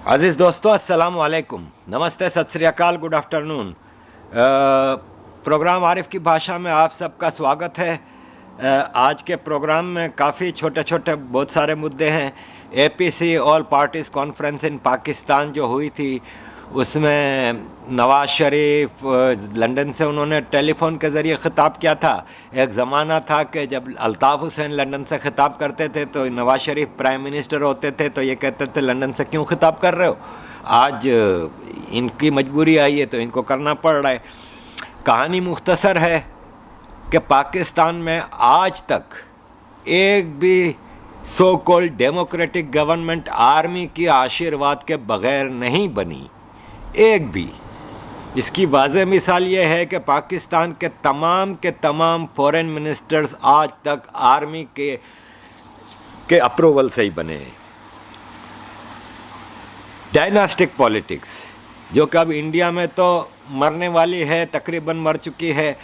अज़ीज़ दोस्तों, अस्सलाम वालेकुम, नमस्ते, सत श्री अकाल, गुड आफ्टरनून। प्रोग्राम आरिफ की भाषा में आप सबका स्वागत है। आज के प्रोग्राम में काफ़ी छोटे छोटे बहुत सारे मुद्दे हैं। APC all parties conference in Pakistan जो हुई थी, उसमें नवाज़ शरीफ लंदन से उन्होंने टेलीफोन के ज़रिए ख़िताब किया था। एक ज़माना था कि जब अल्ताफ़ हुसैन लंदन से ख़िताब करते थे तो नवाज़ शरीफ प्राइम मिनिस्टर होते थे तो ये कहते थे लंदन से क्यों ख़िताब कर रहे हो। आज इनकी मजबूरी आई है तो इनको करना पड़ रहा है। कहानी मुख्तसर है कि पाकिस्तान में आज तक एक भी so called democratic government army की आशीर्वाद के बग़ैर नहीं बनी, एक भी। इसकी वाज़ेह मिसाल ये है कि पाकिस्तान के तमाम फॉरेन मिनिस्टर्स आज तक आर्मी के अप्रूवल से ही बने हैं। डायनास्टिक पॉलिटिक्स जो कि अब इंडिया में तो मरने वाली है, तकरीबन मर चुकी है,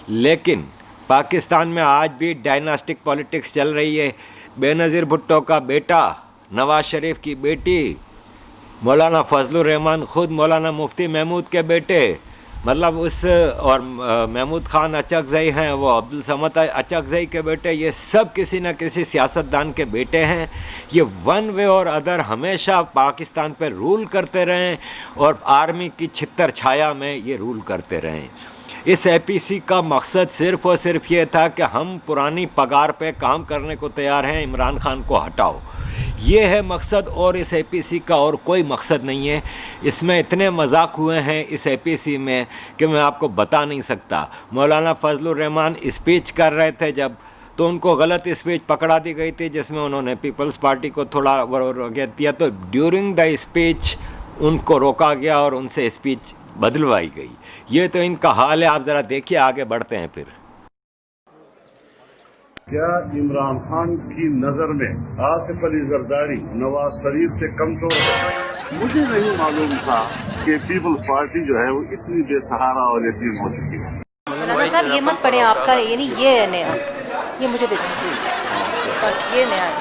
लेकिन पाकिस्तान में आज भी डायनास्टिक पॉलिटिक्स चल रही है। बेनज़ीर भुट्टो का बेटा, नवाज़ शरीफ की बेटी, मौलाना फजलुर रहमान ख़ुद मौलाना मुफ्ती महमूद के बेटे, मतलब उस, और महमूद ख़ान अचकज़ई हैं, वो अब्दुल समद अचकज़ई के बेटे, ये सब किसी न किसी सियासतदान के बेटे हैं। ये वन वे और अदर हमेशा पाकिस्तान पे रूल करते रहें और आर्मी की छितर छाया में ये रूल करते रहें। इस एपीसी का मकसद सिर्फ़ और सिर्फ ये था कि हम पुरानी पगार पे काम करने को तैयार हैं, इमरान खान को हटाओ। ये है मकसद, और इस एपीसी का और कोई मकसद नहीं है। इसमें इतने मजाक हुए हैं इस एपीसी में कि मैं आपको बता नहीं सकता। मौलाना फजलुर रहमान स्पीच कर रहे थे जब, तो उनको गलत स्पीच पकड़ा दी गई थी जिसमें उन्होंने पीपल्स पार्टी को थोड़ा दिया, तो ड्यूरिंग द स्पीच उनको रोका गया और उनसे स्पीच बदलवाई गई। ये तो इनका हाल है। आप ज़रा देखिए, आगे बढ़ते हैं फिर। क्या इमरान खान की नजर में आसिफ अली जरदारी नवाज शरीफ से कमजोर है? मुझे नहीं मालूम था कि पीपल्स पार्टी जो है वो इतनी बेसहारा और यतीम हो चुकी है। मौलाना साहब ये मत पढ़े, आपका ये नहीं, ये है नया, ये मुझे दे दीजिए बस, ये नया है।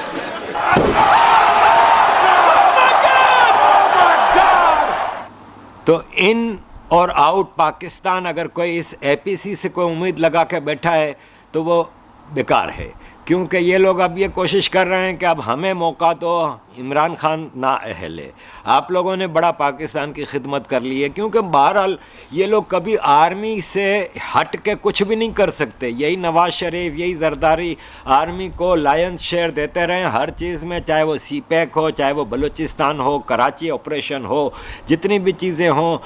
तो इन और आउट पाकिस्तान, अगर कोई इस एपीसी से कोई उम्मीद लगा के बैठा है तो वो बेकार है, क्योंकि ये लोग अब ये कोशिश कर रहे हैं कि अब हमें मौका दो, इमरान खान ना अहल है। आप लोगों ने बड़ा पाकिस्तान की खिदमत कर ली है, क्योंकि बहरहाल ये लोग कभी आर्मी से हट के कुछ भी नहीं कर सकते। यही नवाज शरीफ, यही जरदारी आर्मी को लायंस शेयर देते रहे हर चीज़ में, चाहे वो सीपैक हो, चाहे वो बलूचिस्तान हो, कराची ऑपरेशन हो, जितनी भी चीज़ें हों।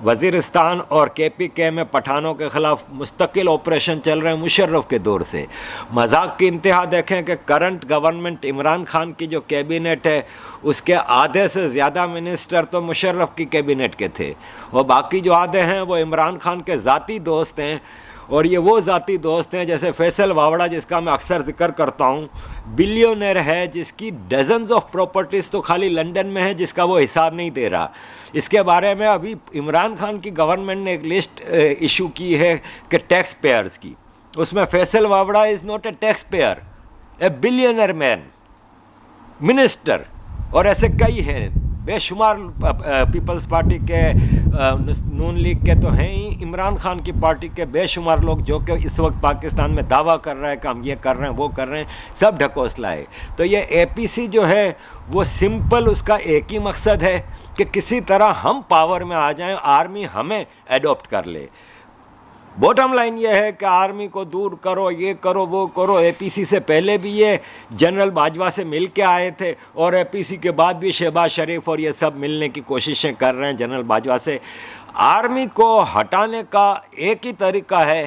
वज़ीरिस्तान और KPK में पठानों के ख़िलाफ़ मुस्तकिल ऑपरेशन चल रहे हैं मुशर्रफ के दौर से। मजाक की इंतहा देखें कि करंट गवर्नमेंट इमरान खान की जो कैबिनेट है उसके आधे से ज़्यादा मिनिस्टर तो मुशर्रफ की कैबिनेट के थे, और बाकी जो आधे हैं वो इमरान खान के ज़ाती दोस्त हैं। और ये वो ज़ाती दोस्त हैं जैसे फैसल वावड़ा, जिसका मैं अक्सर जिक्र करता हूँ, बिलियनर है, जिसकी डजन्स ऑफ प्रॉपर्टीज़ तो खाली लंदन में है, जिसका वो हिसाब नहीं दे रहा। इसके बारे में अभी इमरान खान की गवर्नमेंट ने एक लिस्ट इशू की है कि टैक्स पेयर्स की, उसमें Faisal Vawda is not a tax payer, a billionaire man, minister, और ऐसे कई हैं बेशुमार। पीपल्स पार्टी के, नून लीग के तो हैं ही, इमरान खान की पार्टी के बेशुमार लोग जो कि इस वक्त पाकिस्तान में दावा कर रहे हैं कि हम ये कर रहे हैं, वो कर रहे हैं, सब ढकोसला है। तो ये एपीसी जो है वो सिंपल, उसका एक ही मकसद है कि किसी तरह हम पावर में आ जाएं, आर्मी हमें एडॉप्ट कर ले। बॉटम लाइन ये है कि आर्मी को दूर करो, ये करो, वो करो। एपीसी से पहले भी ये जनरल बाजवा से मिल के आए थे, और एपीसी के बाद भी शहबाज शरीफ और ये सब मिलने की कोशिशें कर रहे हैं जनरल बाजवा से। आर्मी को हटाने का एक ही तरीका है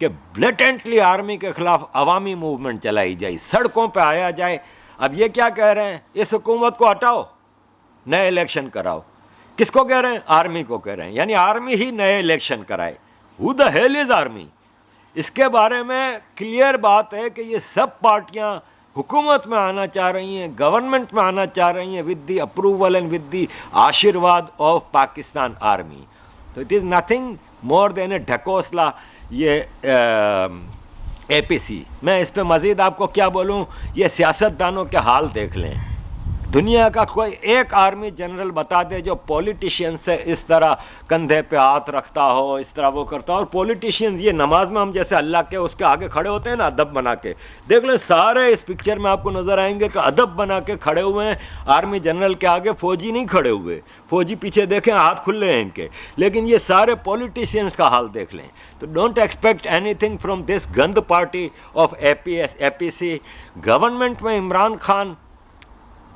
कि ब्लेटेंटली आर्मी के ख़िलाफ़ अवामी मूवमेंट चलाई जाए, सड़कों पर आया जाए। अब ये क्या कह रहे हैं, इस हुकूमत को हटाओ, नए इलेक्शन कराओ। किसको कह रहे हैं? आर्मी को कह रहे हैं, यानी आर्मी ही नए इलेक्शन कराए। Who the hell is army? इसके बारे में क्लियर बात है कि ये सब पार्टियां हुकूमत में आना चाह रही हैं, गवर्नमेंट में आना चाह रही हैं with the approval and with the ashirwad of Pakistan army. तो it is nothing more than a dhakosla ये एपीसी। मैं इस पे मज़ीद आपको क्या बोलूँ, ये सियासतदानों के हाल देख लें। दुनिया का कोई एक आर्मी जनरल बता दे जो पॉलिटिशियन से इस तरह कंधे पे हाथ रखता हो, इस तरह वो करता हो। और पॉलिटिशियंस, ये नमाज में हम जैसे अल्लाह के उसके आगे खड़े होते हैं ना अदब बना के, देख लें सारे इस पिक्चर में आपको नजर आएंगे कि अदब बना के खड़े हुए हैं आर्मी जनरल के आगे। फौजी नहीं खड़े हुए, फौजी पीछे देखें हाथ खुले हैं इनके, लेकिन ये सारे पॉलिटिशियंस का हाल देख लें। तो don't expect anything from this गंद पार्टी ऑफ APC। गवर्नमेंट में इमरान खान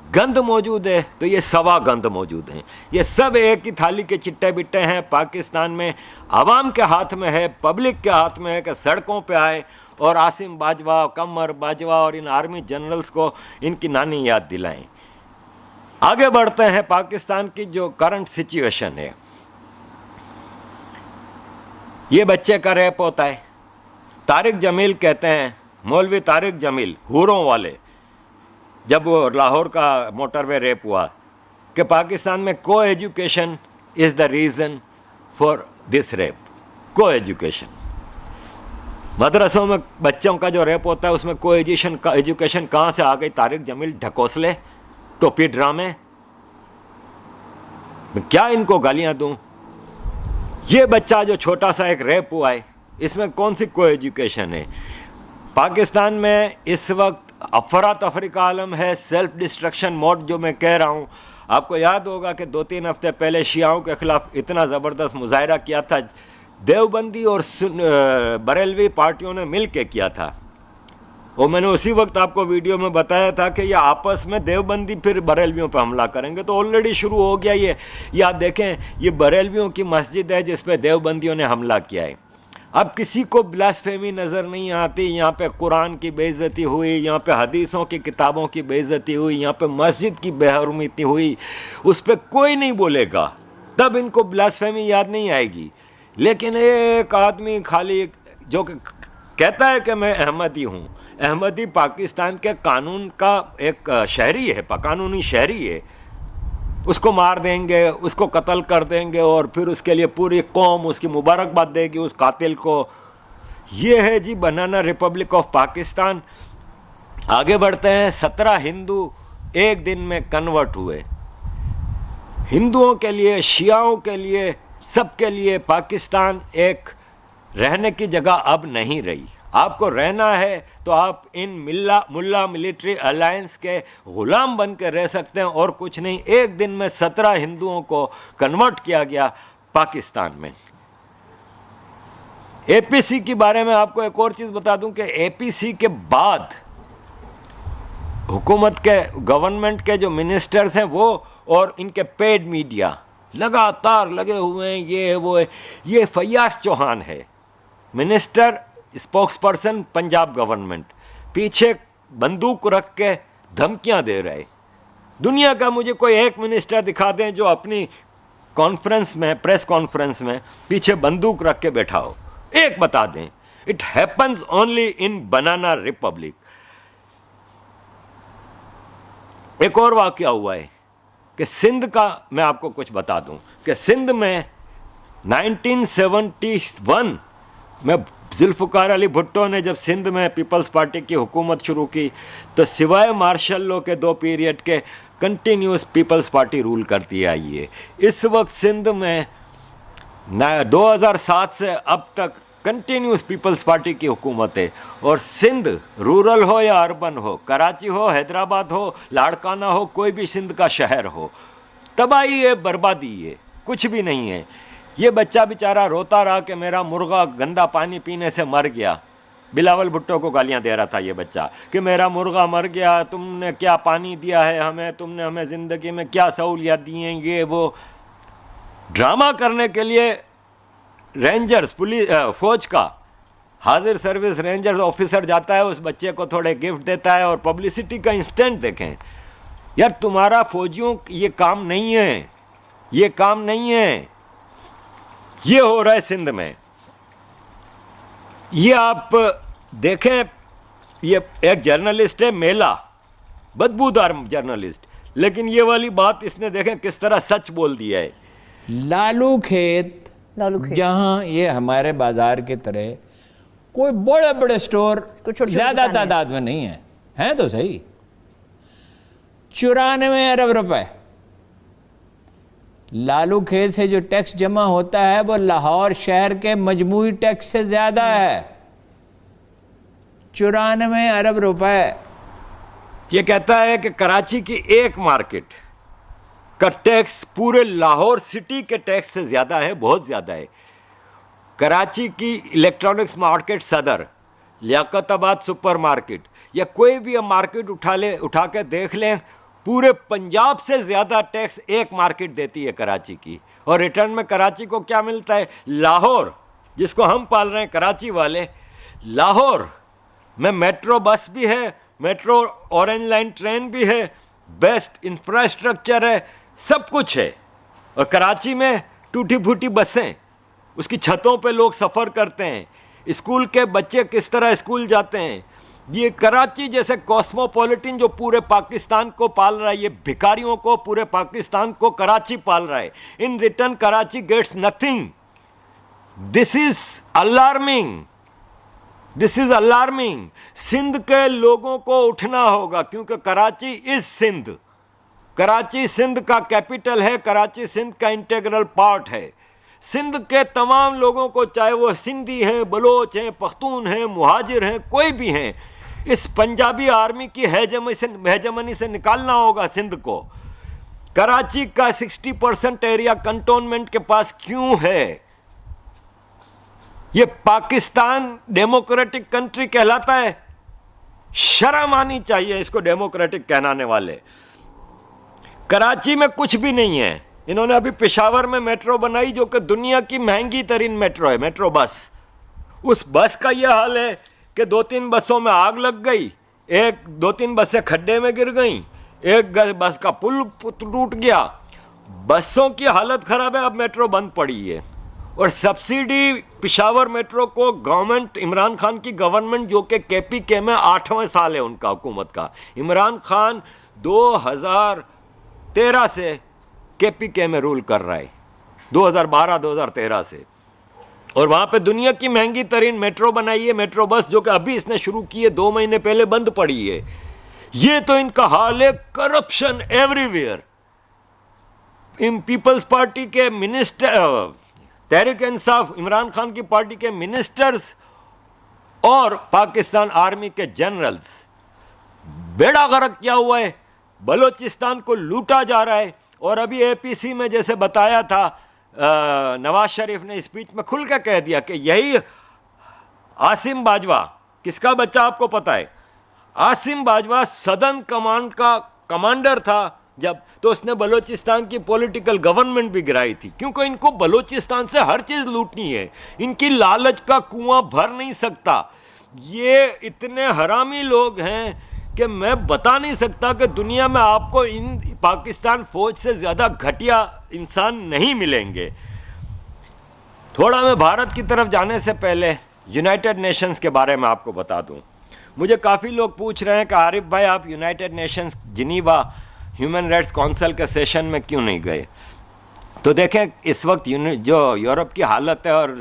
गंद मौजूद है तो ये सवा गंद मौजूद हैं। ये सब एक ही थाली के चिट्टे बिट्टे हैं। पाकिस्तान में आवाम के हाथ में है, पब्लिक के हाथ में है कि सड़कों पे आए और आसिम बाजवा, कमर बाजवा और इन आर्मी जनरल्स को इनकी नानी याद दिलाएं। आगे बढ़ते हैं। पाकिस्तान की जो करंट सिचुएशन है, ये बच्चे का रेप होता है। तारिक जमील कहते हैं, मौलवी तारिक जमील हुरों वाले, जब वो लाहौर का मोटरवे रेप हुआ, कि पाकिस्तान में को education is the reason for this rape. को एजुकेशन, मदरसों में बच्चों का जो रेप होता है उसमें को एजुकेशन कहाँ से आ गई? तारिक जमील ढकोसले, टोपी ड्रामे, क्या इनको गालियाँ दूँ? ये बच्चा जो छोटा सा एक रेप हुआ है, इसमें कौन सी को एजुकेशन है? पाकिस्तान में इस वक्त अफरा तफरी का आलम है, सेल्फ डिस्ट्रक्शन मोड जो मैं कह रहा हूँ। आपको याद होगा कि 2-3 हफ्ते पहले शियाओं के खिलाफ इतना ज़बरदस्त मुजाहरा किया था, देवबंदी और बरेलवी पार्टियों ने मिल के किया था। और मैंने उसी वक्त आपको वीडियो में बताया था कि ये आपस में देवबंदी फिर बरेलवियों पर हमला करेंगे। तो ऑलरेडी शुरू हो गया ये आप देखें, ये बरेलवियों की मस्जिद है जिस पे देवबंदियों ने हमला किया है। अब किसी को ब्लास्फेमी नज़र नहीं आती। यहाँ पे कुरान की बेइज्जती हुई, यहाँ पे हदीसों की किताबों की बेइज्जती हुई, यहाँ पे मस्जिद की बेहरमती हुई, उस पर कोई नहीं बोलेगा, तब इनको ब्लास्फेमी याद नहीं आएगी। लेकिन एक आदमी खाली जो कहता है कि मैं अहमदी हूँ, अहमदी पाकिस्तान के कानून का एक शहरी है, कानूनी शहरी है, उसको मार देंगे, उसको कत्ल कर देंगे और फिर उसके लिए पूरी कौम उसकी मुबारकबाद देगी उस कातिल को। ये है जी बनाना रिपब्लिक ऑफ पाकिस्तान। आगे बढ़ते हैं। 17 हिंदू एक दिन में कन्वर्ट हुए। हिंदुओं के लिए, शियाओं के लिए, सबके लिए पाकिस्तान एक रहने की जगह अब नहीं रही। आपको रहना है तो आप इन मुल्ला मिलिट्री अलायंस के गुलाम बन के रह सकते हैं और कुछ नहीं। एक दिन में 17 हिंदुओं को कन्वर्ट किया गया पाकिस्तान में। APC के बारे में आपको एक और चीज़ बता दूं कि APC के बाद हुकूमत के, गवर्नमेंट के जो मिनिस्टर्स हैं वो और इनके पेड मीडिया लगातार लगे हुए हैं। ये वो है, ये फैयाज चौहान है मिनिस्टर, स्पोक्सपर्सन पंजाब गवर्नमेंट, पीछे बंदूक रख के धमकियां दे रहे। दुनिया का मुझे कोई एक मिनिस्टर दिखा दें जो अपनी कॉन्फ्रेंस में, प्रेस कॉन्फ्रेंस में पीछे बंदूक रख के बैठा हो, एक बता दें। It happens only in banana Republic. एक और वाकया हुआ है कि सिंध का मैं आपको कुछ बता दूं कि सिंध में 1971 में जुल्फ़िकार अली भुट्टो ने जब सिंध में पीपल्स पार्टी की हुकूमत शुरू की तो सिवाय मार्शल लॉ के 2 पीरियड के कंटिन्यूस पीपल्स पार्टी रूल करती आई है। इस वक्त सिंध में 2007 से अब तक कंटिन्यूस पीपल्स पार्टी की हुकूमत है। और सिंध रूरल हो या अर्बन हो, कराची हो, हैदराबाद हो, लाड़काना हो, कोई भी सिंध का शहर हो, तबाही है, बर्बादी है, कुछ भी नहीं है। ये बच्चा बेचारा रोता रहा कि मेरा मुर्गा गंदा पानी पीने से मर गया। बिलावल भुट्टो को गालियां दे रहा था ये बच्चा कि मेरा मुर्गा मर गया, तुमने क्या पानी दिया है हमें, तुमने हमें ज़िंदगी में क्या सहूलियत दी हैं, ये वो। ड्रामा करने के लिए रेंजर्स, पुलिस, फौज का हाजिर सर्विस रेंजर्स ऑफिसर जाता है, उस बच्चे को थोड़े गिफ्ट देता है और पब्लिसिटी का इंस्टेंट देखें। यार तुम्हारा फौजियों ये काम नहीं है, ये काम नहीं है। ये हो रहा है सिंध में। ये आप देखें, ये एक जर्नलिस्ट है मेला, बदबूदार जर्नलिस्ट, लेकिन ये वाली बात इसने देखें किस तरह सच बोल दिया है। लालू खेत जहां ये हमारे बाजार की तरह कोई बड़े बड़े स्टोर ज्यादा तादाद में नहीं है तो सही, 94 अरब रुपए। लालू खेत से जो टैक्स जमा होता है वो लाहौर शहर के मजमूई टैक्स से ज्यादा है, 94 अरब रुपए। ये कहता है कि कराची की एक मार्केट का टैक्स पूरे लाहौर सिटी के टैक्स से ज़्यादा है, बहुत ज़्यादा है। कराची की इलेक्ट्रॉनिक्स मार्केट सदर, लियाकताबाद सुपर मार्केट या कोई भी मार्केट उठा के देख लें, पूरे पंजाब से ज़्यादा टैक्स एक मार्केट देती है कराची की। और रिटर्न में कराची को क्या मिलता है? लाहौर, जिसको हम पाल रहे हैं कराची वाले, लाहौर में मेट्रो बस भी है, मेट्रो ऑरेंज लाइन ट्रेन भी है, बेस्ट इंफ्रास्ट्रक्चर है, सब कुछ है। और कराची में टूटी फूटी बसें, उसकी छतों पे लोग सफ़र करते हैं, स्कूल के बच्चे किस तरह स्कूल जाते हैं। ये कराची जैसे कॉस्मोपॉलिटन जो पूरे पाकिस्तान को पाल रहा है, ये भिखारियों को, पूरे पाकिस्तान को कराची पाल रहा है। In return Karachi gets nothing. This is alarming, this is alarming. Sindh के लोगों को उठना होगा, क्योंकि कराची इज सिंध। कराची सिंध का कैपिटल है, कराची सिंध का इंटीग्रल पार्ट है। सिंध के तमाम लोगों को, चाहे वो सिंधी हैं, बलोच हैं, पख्तून हैं, मुहाजिर हैं, कोई भी हैं, इस पंजाबी आर्मी की हेजमनी से निकालना होगा सिंध को। कराची का 60% एरिया कंटोनमेंट के पास क्यों है? ये पाकिस्तान डेमोक्रेटिक कंट्री कहलाता है? शर्म आनी चाहिए इसको डेमोक्रेटिक कहलाने वाले। कराची में कुछ भी नहीं है। इन्होंने अभी पेशावर में मेट्रो बनाई, जो कि दुनिया की महंगी तरीन मेट्रो है, मेट्रो बस। उस बस का यह हाल है कि 2-3 बसों में आग लग गई, 2-3 बसें खड्डे में गिर गईं, एक बस का पुल टूट गया। बसों की हालत खराब है, अब मेट्रो बंद पड़ी है। और सब्सिडी पेशावर मेट्रो को गवर्नमेंट, इमरान खान की गवर्नमेंट, जो कि KPK में 8वां साल है उनका हुकूमत का। इमरान खान 2013 से KPK में रूल कर रहा है, 2012-2013 से। और वहाँ पे दुनिया की महंगी तरीन मेट्रो बनाई है, मेट्रो बस, जो कि अभी इसने शुरू की है, 2 महीने पहले बंद पड़ी है। ये तो इनका हाल है, corruption everywhere. In people's party के मिनिस्टर, तहरीक इंसाफ इमरान खान की पार्टी के मिनिस्टर्स और पाकिस्तान आर्मी के जनरल्स, बेड़ा गर्क किया हुआ है। बलोचिस्तान को लूटा जा रहा है। और अभी APC में जैसे बताया था, नवाज शरीफ ने स्पीच में खुल के कह दिया कि यही आसिम बाजवा, किसका बच्चा आपको पता है? आसिम बाजवा सदर्न कमांड का कमांडर था जब, तो उसने बलोचिस्तान की पॉलिटिकल गवर्नमेंट भी गिराई थी, क्योंकि इनको बलोचिस्तान से हर चीज़ लूटनी है। इनकी लालच का कुआं भर नहीं सकता। ये इतने हरामी लोग हैं कि मैं बता नहीं सकता कि दुनिया में आपको इन पाकिस्तान फौज से ज़्यादा घटिया इंसान नहीं मिलेंगे। थोड़ा मैं भारत की तरफ जाने से पहले यूनाइटेड नेशंस के बारे में आपको बता दूं। मुझे काफ़ी लोग पूछ रहे हैं कि आरिफ भाई, आप United Nations Geneva human rights council के सेशन में क्यों नहीं गए? तो देखें, इस वक्त जो यूरोप की हालत है और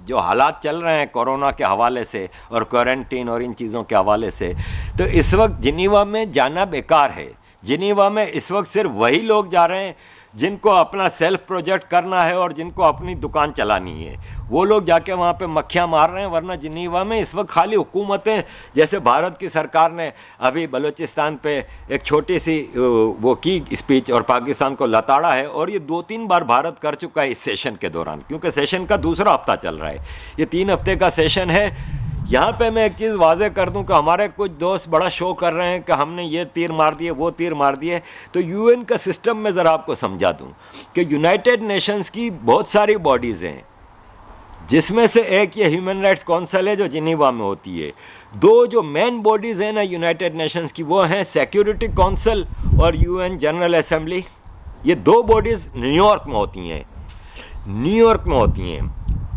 जो हालात चल रहे हैं कोरोना के हवाले से और क्वारंटीन और इन चीज़ों के हवाले से, तो इस वक्त जिनीवा में जाना बेकार है। जिनीवा में इस वक्त सिर्फ वही लोग जा रहे हैं जिनको अपना सेल्फ प्रोजेक्ट करना है और जिनको अपनी दुकान चलानी है, वो लोग जाके वहाँ पे मक्खियाँ मार रहे हैं। वरना जिनीवा में इस वक्त खाली हुकूमतें, जैसे भारत की सरकार ने अभी बलूचिस्तान पे एक छोटी सी वो की स्पीच और पाकिस्तान को लताड़ा है, और ये 2-3 बार भारत कर चुका है इस सेशन के दौरान, क्योंकि सेशन का दूसरा हफ्ता चल रहा है। ये 3 हफ्ते का सेशन है। यहाँ पे मैं एक चीज़ वाज़े कर दूं कि हमारे कुछ दोस्त बड़ा शो कर रहे हैं कि हमने ये तीर मार दिए, वो तीर मार दिए। तो यूएन का सिस्टम में ज़रा आपको समझा दूं कि यूनाइटेड नेशंस की बहुत सारी बॉडीज़ हैं, जिसमें से एक ये ह्यूमन राइट्स काउंसिल है जो जिनीवा में होती है। 2 जो मेन बॉडीज़ हैं ना यूनाइटेड नेशंस की, वो हैं सिक्योरिटी काउंसिल और यूएन जनरल असेंबली। ये 2 बॉडीज़ न्यूयॉर्क में होती हैं, न्यूयॉर्क में होती हैं।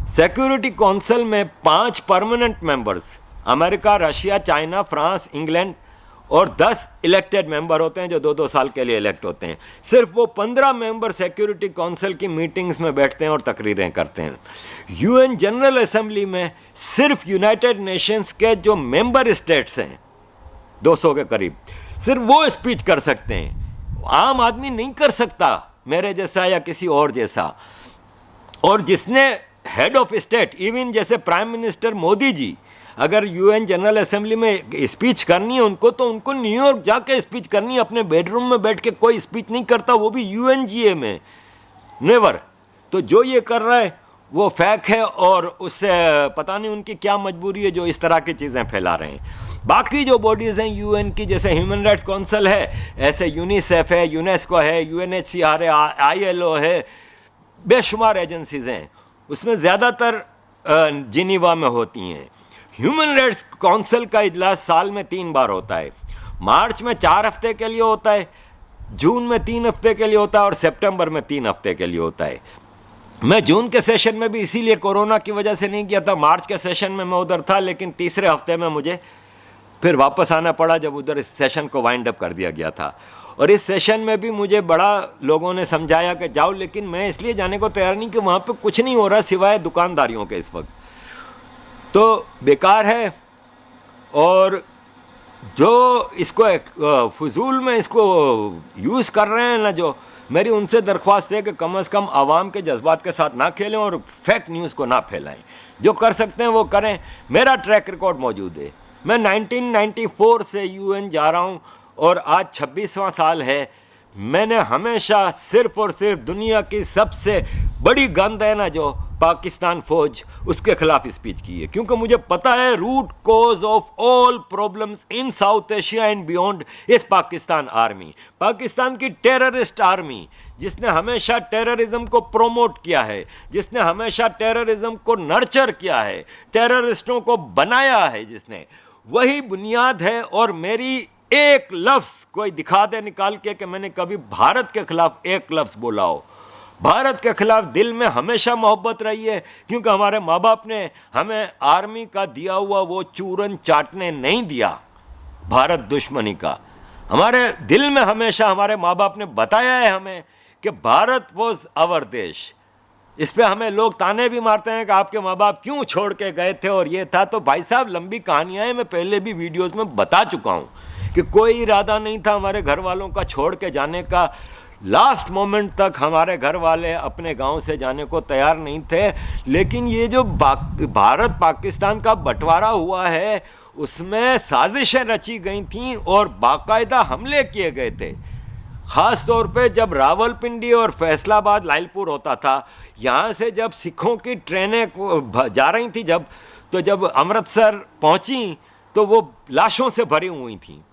सिक्योरिटी काउंसिल में 5 permanent members, America, Russia, China, France, England, और 10 इलेक्टेड मेंबर होते हैं जो 2-2 साल के लिए इलेक्ट होते हैं। सिर्फ वो 15 मेंबर सिक्योरिटी काउंसिल की मीटिंग्स में बैठते हैं और तकरीरें करते हैं। यूएन जनरल असेंबली में सिर्फ यूनाइटेड नेशंस के जो मेंबर स्टेट्स हैं 200 के करीब, सिर्फ वो स्पीच कर सकते हैं, आम आदमी नहीं कर सकता, मेरे जैसा या किसी और जैसा। और जिसने हेड ऑफ स्टेट, इवन जैसे प्राइम मिनिस्टर मोदी जी, अगर यूएन जनरल असेंबली में स्पीच करनी है उनको, तो उनको न्यूयॉर्क जाके स्पीच करनी है, अपने बेडरूम में बैठ के कोई स्पीच नहीं करता, वो भी यूएनजीए में, नेवर। तो जो ये कर रहा है वो फेक है, और उससे पता नहीं उनकी क्या मजबूरी है जो इस तरह की चीज़ें फैला रहे हैं। बाकी जो बॉडीज़ हैं यूएन की, जैसे ह्यूमन राइट्स काउंसिल है, ऐसे यूनिसेफ है, यूनेस्को है, यूएनएचसीआर है, आईएलओ है, बेशुमार एजेंसीज हैं, उसमें ज़्यादातर जिनीवा में होती हैं। ह्यूमन राइट्स काउंसिल का इजलास साल में 3 बार होता है, मार्च में 4 हफ्ते के लिए होता है, जून में 3 हफ्ते के लिए होता है, और सितंबर में 3 हफ्ते के लिए होता है। मैं जून के सेशन में भी इसीलिए कोरोना की वजह से नहीं किया था, मार्च के सेशन में मैं उधर था, लेकिन तीसरे हफ्ते में मुझे फिर वापस आना पड़ा जब उधर इस सेशन को वाइंड अप कर दिया गया था। और इस सेशन में भी मुझे बड़ा लोगों ने समझाया कि जाओ, लेकिन मैं इसलिए जाने को तैयार नहीं कि वहाँ पे कुछ नहीं हो रहा सिवाय दुकानदारियों के इस वक्त, तो बेकार है। और जो इसको फजूल में इसको यूज़ कर रहे हैं ना, जो मेरी उनसे दरख्वास्त है कि कम से कम आवाम के जज्बात के साथ ना खेलें और फेक न्यूज़ को ना फैलाएं। जो कर सकते हैं वो करें। मेरा ट्रैक रिकॉर्ड मौजूद है, मैं 1994 से यूएन जा रहा हूँ और आज 26वां साल है। मैंने हमेशा सिर्फ और सिर्फ दुनिया की सबसे बड़ी गंद है ना जो पाकिस्तान फौज, उसके खिलाफ स्पीच की है, क्योंकि मुझे पता है root cause of all problems in South Asia and beyond is Pakistan army, Pakistan की टेररिस्ट आर्मी, जिसने हमेशा टेररिज्म को प्रोमोट किया है, जिसने हमेशा टेररिज्म को नर्चर किया है, टेररिस्टों को बनाया है, जिसने, वही बुनियाद है। और मेरी एक लफ्ज़ कोई दिखा दे निकाल के कि मैंने कभी भारत के खिलाफ एक लफ्ज़ बोला हो। भारत के खिलाफ दिल में हमेशा मोहब्बत रही है, क्योंकि हमारे माँ बाप ने हमें आर्मी का दिया हुआ वो चूरन चाटने नहीं दिया, भारत दुश्मनी का। हमारे दिल में हमेशा हमारे माँ बाप ने बताया है हमें कि भारत वॉज अवर देश। इस पे हमें लोग ताने भी मारते हैं कि आपके माँ बाप क्यों छोड़ के गए थे और ये था। तो भाई साहब, लंबी कहानियाँ हैं, मैं पहले भी वीडियोज़ में बता चुका हूँ कि कोई इरादा नहीं था हमारे घर वालों का छोड़ के जाने का। लास्ट मोमेंट तक हमारे घर वाले अपने गांव से जाने को तैयार नहीं थे। लेकिन ये जो भारत पाकिस्तान का बंटवारा हुआ है, उसमें साजिशें रची गई थीं और बाकायदा हमले किए गए थे। ख़ास तौर पे जब रावलपिंडी और फैसलाबाद लाइलपुर होता था, यहाँ से जब सिखों की ट्रेनें जा रही थी, जब अमृतसर पहुँची तो वो लाशों से भरी हुई थी।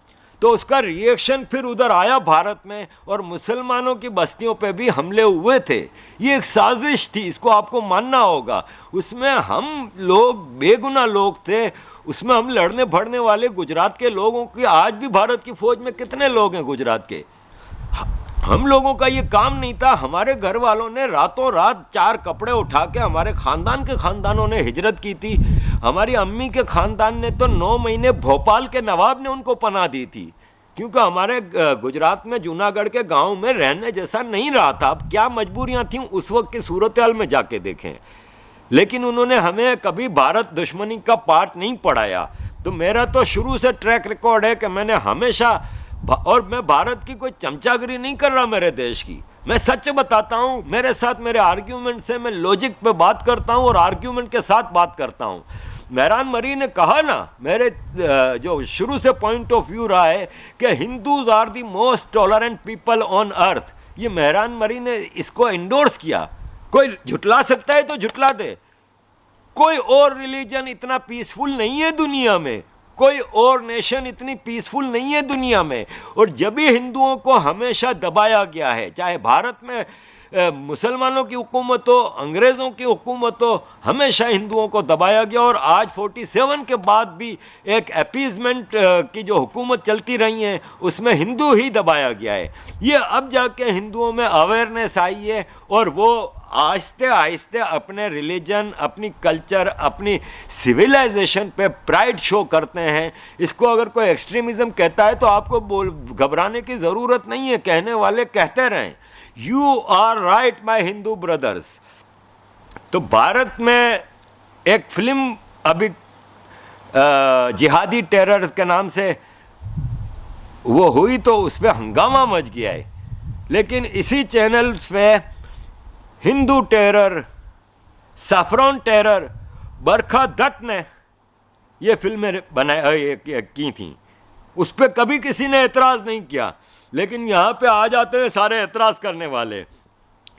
तो उसका रिएक्शन फिर उधर आया भारत में, और मुसलमानों की बस्तियों पे भी हमले हुए थे। ये एक साजिश थी, इसको आपको मानना होगा। उसमें हम लोग बेगुनाह लोग थे, उसमें हम लड़ने भड़ने वाले गुजरात के लोगों की, आज भी भारत की फौज में कितने लोग हैं गुजरात के। हम लोगों का ये काम नहीं था। हमारे घर वालों ने रातों रात 4 कपड़े उठा के, हमारे खानदान के खानदानों ने हिजरत की थी। हमारी अम्मी के खानदान ने तो 9 महीने भोपाल के नवाब ने उनको पनाह दी थी, क्योंकि हमारे गुजरात में जूनागढ़ के गांव में रहने जैसा नहीं रहा था। अब क्या मजबूरियां थीं उस वक्त की सूरत हाल में जाके देखें। लेकिन उन्होंने हमें कभी भारत दुश्मनी का पार्ट नहीं पढ़ाया। तो मेरा तो शुरू से ट्रैक रिकॉर्ड है कि मैंने हमेशा, और मैं भारत की कोई चमचागिरी नहीं कर रहा, मेरे देश की, मैं सच बताता हूँ। मेरे साथ मेरे आर्ग्यूमेंट से मैं लॉजिक पे बात करता हूँ और आर्ग्यूमेंट के साथ बात करता हूँ। मेहरान मरी ने कहा ना, मेरे जो शुरू से पॉइंट ऑफ व्यू रहा है कि Hindus are the most tolerant people on earth, ये मेहरान मरी ने इसको इंडोर्स किया। कोई झुटला सकता है तो झुटला दे। कोई और रिलीजन इतना पीसफुल नहीं है दुनिया में, कोई और नेशन इतनी पीसफुल नहीं है दुनिया में। और जब भी हिंदुओं को हमेशा दबाया गया है, चाहे भारत में मुसलमानों की हुकूमत हो, अंग्रेज़ों की हुकूमत हो, हमेशा हिंदुओं को दबाया गया। और आज 47 के बाद भी एक अपीजमेंट की जो हुकूमत चलती रही है, उसमें हिंदू ही दबाया गया है। ये अब जाके हिंदुओं में अवेयरनेस आई है और वो आहिस्ते आहिस्ते अपने रिलीजन, अपनी कल्चर, अपनी सिविलाइजेशन पे प्राइड शो करते हैं। इसको अगर कोई एक्सट्रीमिज़म कहता है तो आपको घबराने की ज़रूरत नहीं है, कहने वाले कहते रहें। You are right my Hindu brothers. तो भारत में एक फिल्म अभी जिहादी टेरर के नाम से वो हुई तो उस पर हंगामा मच गया है। लेकिन इसी चैनल पे हिंदू टेरर, सैफरॉन टेरर, बरखा दत्त ने ये फिल्में की थी, उस पर कभी किसी ने एतराज़ नहीं किया। लेकिन यहाँ पे आ जाते हैं सारे एतराज़ करने वाले।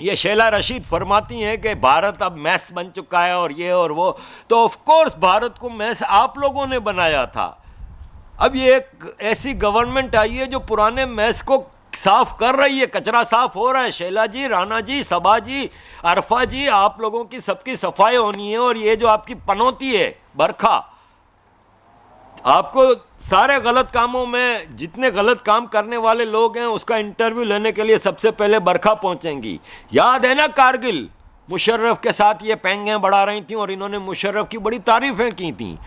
ये शैला रशीद फरमाती हैं कि भारत अब मैस बन चुका है और ये और वो, तो ऑफ कोर्स भारत को मैस आप लोगों ने बनाया था। अब ये एक ऐसी गवर्नमेंट आई है जो पुराने मैस को साफ कर रही है, कचरा साफ हो रहा है। शैला जी, राणा जी, सबा जी, अरफा जी, आप लोगों की सबकी सफाई होनी है। और ये जो आपकी पनौती है बरखा, आपको सारे गलत कामों में, जितने गलत काम करने वाले लोग हैं उसका इंटरव्यू लेने के लिए सबसे पहले बरखा पहुंचेंगी। याद है ना कारगिल, मुशर्रफ के साथ ये पेंगें बढ़ा रही थी और इन्होंने मुशर्रफ की बड़ी तारीफें की थी।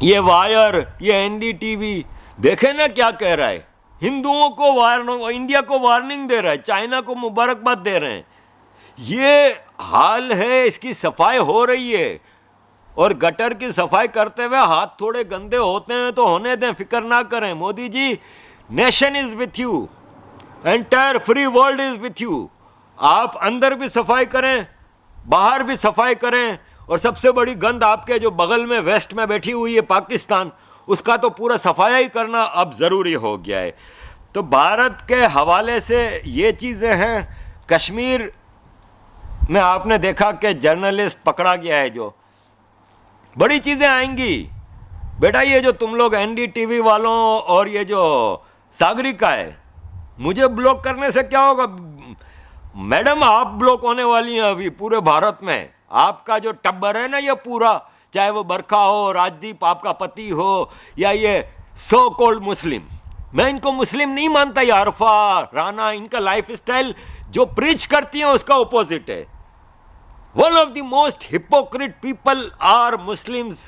ये वायर, ये एनडीटीवी, देखे ना क्या कह रहा है, हिंदुओं को इंडिया को वार्निंग दे रहा है, चाइना को मुबारकबाद दे रहे हैं। ये हाल है, इसकी सफाई हो रही है। और गटर की सफाई करते हुए हाथ थोड़े गंदे होते हैं तो होने दें, फिक्र ना करें। Modi ji, nation is with you, entire free world is with you. आप अंदर भी सफाई करें, बाहर भी सफाई करें। और सबसे बड़ी गंद आपके जो बगल में वेस्ट में बैठी हुई है पाकिस्तान, उसका तो पूरा सफाई करना अब ज़रूरी हो गया है। तो भारत के हवाले से ये चीज़ें हैं। कश्मीर में आपने देखा कि जर्नलिस्ट पकड़ा गया है, जो बड़ी चीज़ें आएंगी बेटा। ये जो तुम लोग एनडीटीवी वालों और ये जो सागरिका है, मुझे ब्लॉक करने से क्या होगा मैडम? आप ब्लॉक होने वाली हैं अभी पूरे भारत में। आपका जो टब्बर है ना ये पूरा, चाहे वो बरखा हो, राजदीप आपका पति हो, या ये सो कॉल्ड मुस्लिम, मैं इनको मुस्लिम नहीं मानता। ये अरफा, राना, इनका लाइफ स्टाइल जो प्रीच करती हैं उसका ऑपोजिट है। One of the most hypocrite people are Muslims,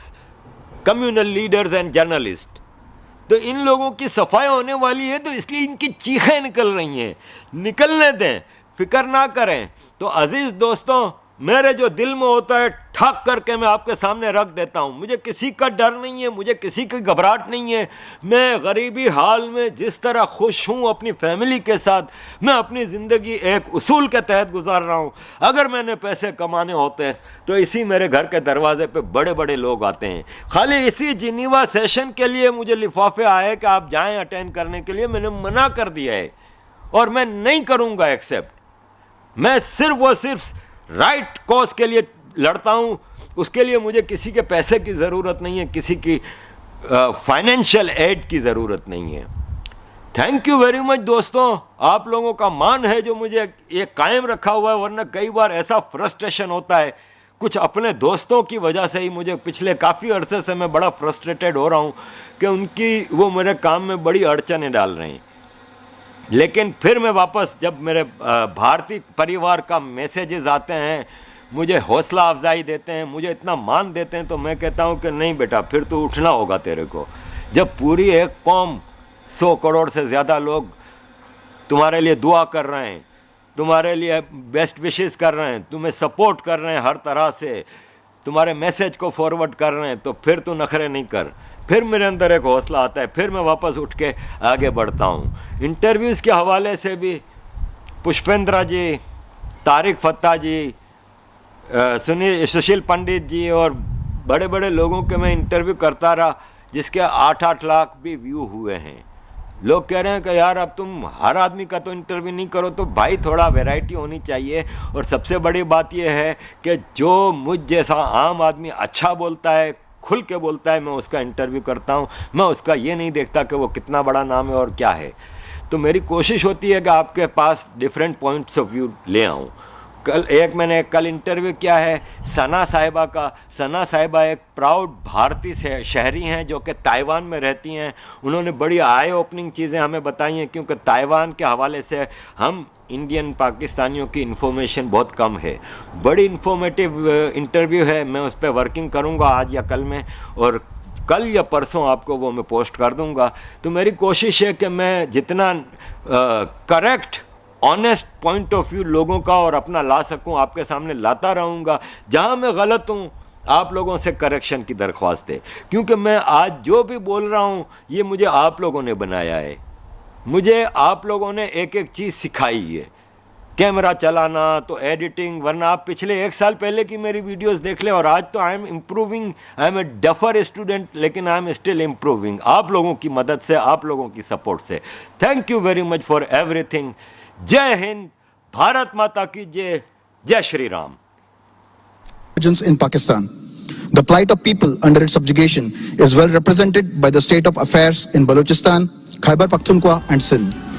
communal leaders and journalists. तो इन लोगों की सफाई होने वाली है, तो इसलिए इनकी चीखें निकल रही हैं। निकलने दें, फिक्र ना करें। तो अजीज दोस्तों, मेरे जो दिल में होता है ठाक करके मैं आपके सामने रख देता हूँ। मुझे किसी का डर नहीं है, मुझे किसी की घबराहट नहीं है। मैं गरीबी हाल में जिस तरह खुश हूँ अपनी फैमिली के साथ, मैं अपनी ज़िंदगी एक उसूल के तहत गुजार रहा हूँ। अगर मैंने पैसे कमाने होते हैं तो इसी मेरे घर के दरवाजे पे बड़े बड़े लोग आते हैं। खाली इसी जिनीवा सेशन के लिए मुझे लिफाफे आए कि आप जाएँ अटेंड करने के लिए। मैंने मना कर दिया है और मैं नहीं करूँगा एक्सेप्ट। मैं सिर्फ व सिर्फ राइट कॉज के लिए लड़ता हूँ। उसके लिए मुझे किसी के पैसे की ज़रूरत नहीं है, किसी की फाइनेंशियल एड की ज़रूरत नहीं है। थैंक यू वेरी मच दोस्तों, आप लोगों का मान है जो मुझे ये कायम रखा हुआ है। वरना कई बार ऐसा फ्रस्ट्रेशन होता है, कुछ अपने दोस्तों की वजह से ही मुझे पिछले काफ़ी अरसे से मैं बड़ा फ्रस्ट्रेटेड हो रहा हूँ कि उनकी वो मेरे काम में बड़ी अड़चनें डाल रहे हैं। लेकिन फिर मैं वापस, जब मेरे भारतीय परिवार का मैसेजेस आते हैं, मुझे हौसला अफजाई देते हैं, मुझे इतना मान देते हैं, तो मैं कहता हूं कि नहीं बेटा, फिर तो उठना होगा तेरे को। जब पूरी एक कौम, 100 करोड़ से ज़्यादा लोग तुम्हारे लिए दुआ कर रहे हैं, तुम्हारे लिए बेस्ट विशेस कर रहे हैं, तुम्हें सपोर्ट कर रहे हैं हर तरह से, तुम्हारे मैसेज को फॉरवर्ड कर रहे हैं, तो फिर तू नखरे नहीं कर। फिर मेरे अंदर एक हौसला आता है, फिर मैं वापस उठ के आगे बढ़ता हूँ। इंटरव्यूज़ के हवाले से भी पुष्पेंद्रा जी, तारिक फत्ता जी, सुशील पंडित जी और बड़े बड़े लोगों के मैं इंटरव्यू करता रहा, जिसके 8-8 लाख भी व्यू हुए हैं। लोग कह रहे हैं कि यार अब तुम हर आदमी का तो इंटरव्यू नहीं करो, तो भाई थोड़ा वैरायटी होनी चाहिए। और सबसे बड़ी बात यह है कि जो मुझ जैसा आम आदमी अच्छा बोलता है, खुल के बोलता है, मैं उसका इंटरव्यू करता हूँ। मैं उसका ये नहीं देखता कि वो कितना बड़ा नाम है और क्या है। तो मेरी कोशिश होती है कि आपके पास डिफरेंट पॉइंट्स ऑफ व्यू ले आऊँ। मैंने कल इंटरव्यू किया है सना साहिबा का। सना साहिबा एक प्राउड भारतीय शहरी हैं जो कि ताइवान में रहती हैं। उन्होंने बड़ी आई ओपनिंग चीज़ें हमें बताई हैं, क्योंकि ताइवान के हवाले से हम इंडियन पाकिस्तानियों की इन्फॉर्मेशन बहुत कम है। बड़ी इन्फॉर्मेटिव इंटरव्यू है, मैं उस पर वर्किंग करूँगा आज या कल में, और कल या परसों आपको वो मैं पोस्ट कर दूँगा। तो मेरी कोशिश है कि मैं जितना correct honest point of view लोगों का और अपना ला सकूं, आपके सामने लाता रहूँगा। जहाँ मैं गलत हूँ आप लोगों से करेक्शन की दरख्वास्त है, क्योंकि मैं आज जो भी बोल रहा हूँ ये मुझे आप लोगों ने बनाया है, मुझे आप लोगों ने एक एक चीज़ सिखाई है, कैमरा चलाना तो एडिटिंग, वरना आप पिछले 1 साल पहले की मेरी वीडियोस देख लें। और आज तो I am improving, I am a duffer student, लेकिन आई एम स्टिल इम्प्रूविंग, आप लोगों की मदद से, आप लोगों की सपोर्ट से। Thank you very much for everything. जय हिंद, भारत माता की जय, जय Shri Ram. In Pakistan, the plight of people under its subjugation is well represented by the state of affairs in Balochistan, Khyber Pakhtunkhwa and Sindh.